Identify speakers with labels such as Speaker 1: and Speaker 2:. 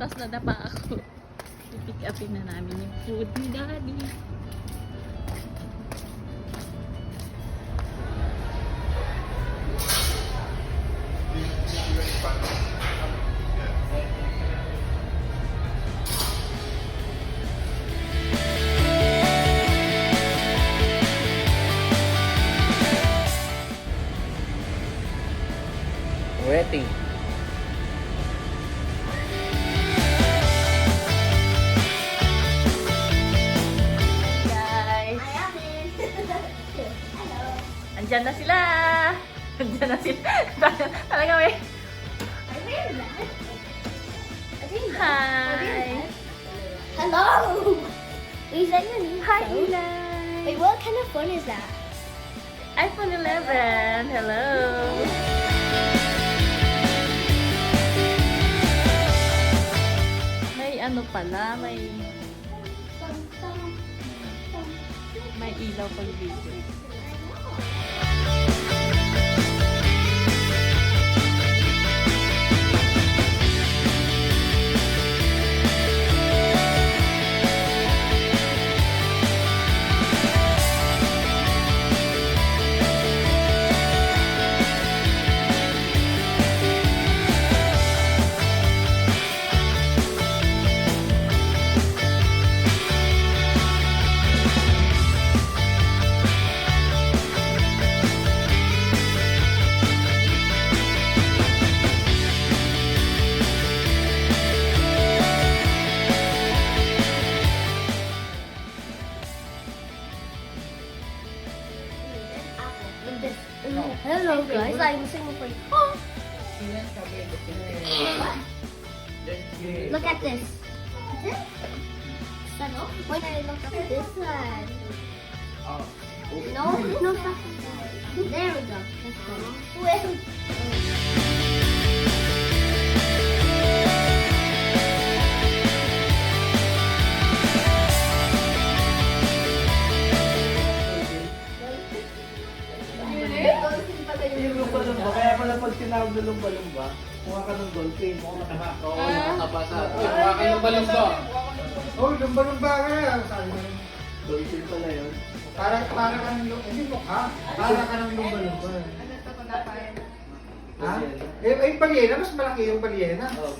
Speaker 1: Tapos nadapa ako. I-pick upin na namin yung food ni Daddy.
Speaker 2: Waiting.
Speaker 1: Guys, andyan na sila. Andyan na sila. Talaga may. Hi.
Speaker 3: Hello! Is that your new
Speaker 1: Hi,
Speaker 3: phone?
Speaker 1: Eli.
Speaker 3: Wait, what kind of phone is that?
Speaker 1: iPhone 11. Hello. May ano pala, may ilaw pag video.
Speaker 3: Hello guys, I'm singing for you. Oh, look at this. When I look at this one. No, no, stop. There we go. Let's go. Well,
Speaker 2: Kaya pala pag tinawag na lumba-lumba, kuha ka ng dolphin. Oo, nakabasa. Kuha ka ng lumba-lumba.
Speaker 4: Oh, lumba-lumba ka na.
Speaker 2: Dolphin pala yun.
Speaker 4: Para ka ng lumba. Hindi mo ka. Para ka ng lumba-lumba. Ha? Eh, yung palyena, mas malaki yung palyena.
Speaker 2: Oh.